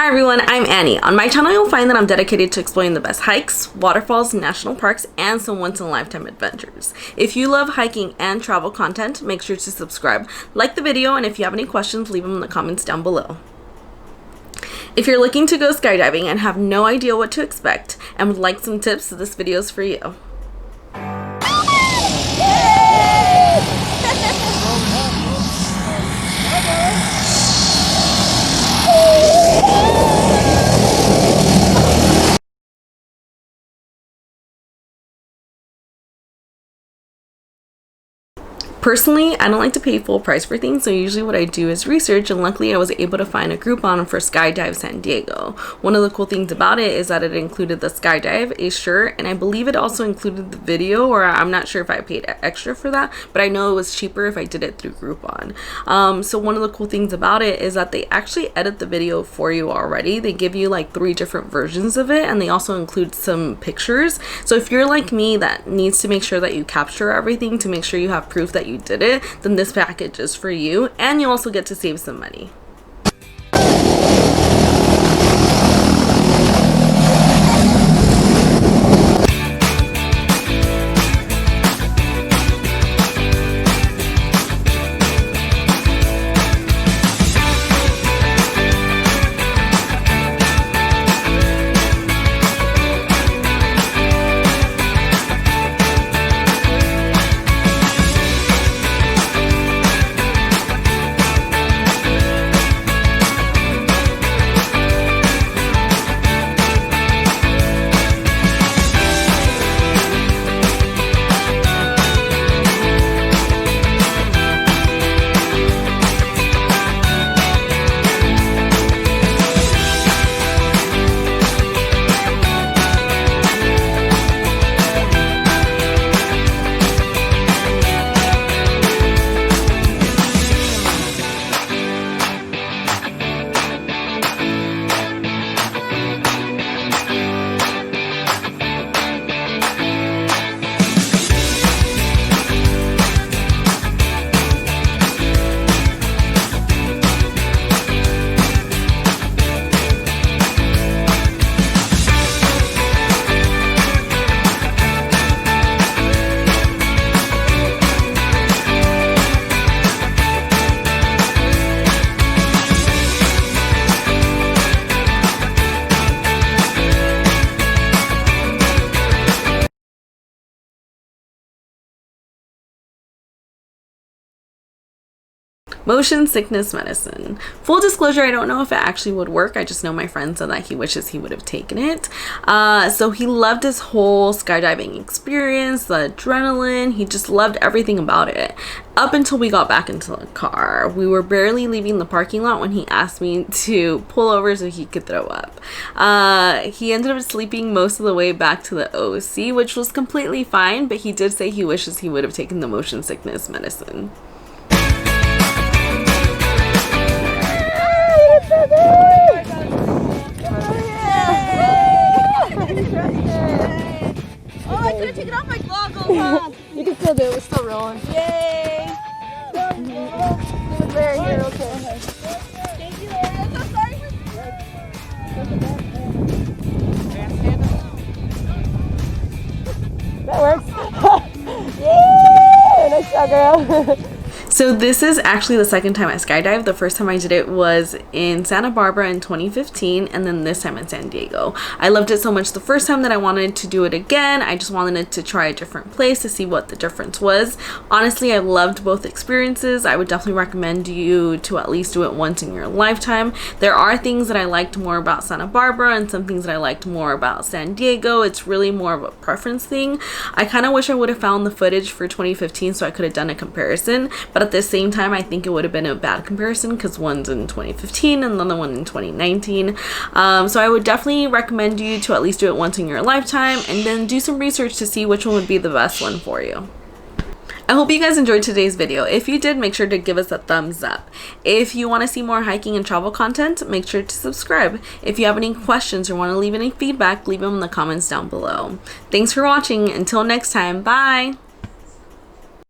Hi everyone, I'm Annie. On my channel you'll find that I'm dedicated to exploring the best hikes, waterfalls, national parks, and some once-in-a-lifetime adventures. If you love hiking and travel content, make sure to subscribe, like the video, and if you have any questions, leave them in the comments down below. If you're looking to go skydiving and have no idea what to expect and would like some tips, this video is for you. Personally, I don't like to pay full price for things, so usually what I do is research, and luckily I was able to find a Groupon for Skydive San Diego. One of the cool things about it is that it included the skydive, a shirt, and I believe it also included the video, or I'm not sure if I paid extra for that, but I know it was cheaper if I did it through Groupon. So one of the cool things about it is that they actually edit the video for you already. They give you like 3 different versions of it, and they also include some pictures. So if you're like me that needs to make sure that you capture everything to make sure you have proof that you did it, then this package is for you, and you also get to save some money. Motion sickness medicine. Full disclosure, I don't know if it actually would work. I just know my friend said that he wishes he would have taken it. So he loved his whole skydiving experience, the adrenaline. He just loved everything about it. Up until we got back into the car. We were barely leaving the parking lot when he asked me to pull over so he could throw up. He ended up sleeping most of the way back to the OC, which was completely fine, but he did say he wishes he would have taken the motion sickness medicine. Oh, I could have taken off my goggles. You can still do it. We're still rolling. Yay! Leave it there. Here, okay. Thank you, Larry. I'm so sorry for That works. Yeah! Nice job, girl. So this is actually the second time I skydived. The first time I did it was in Santa Barbara in 2015, and then this time in San Diego. I loved it so much the first time that I wanted to do it again. I just wanted to try a different place to see what the difference was. Honestly, I loved both experiences. I would definitely recommend you to at least do it once in your lifetime. There are things that I liked more about Santa Barbara and some things that I liked more about San Diego. It's really more of a preference thing. I kind of wish I would have found the footage for 2015 so I could have done a comparison, but at the same time I think it would have been a bad comparison because one's in 2015 and the other one in 2019. So I would definitely recommend you to at least do it once in your lifetime and then do some research to see which one would be the best one for you. I hope you guys enjoyed today's video. If you did, make sure to give us a thumbs up. If you want to see more hiking and travel content, make sure to subscribe. If you have any questions or want to leave any feedback, leave them in the comments down below. Thanks for watching. Until next time, bye!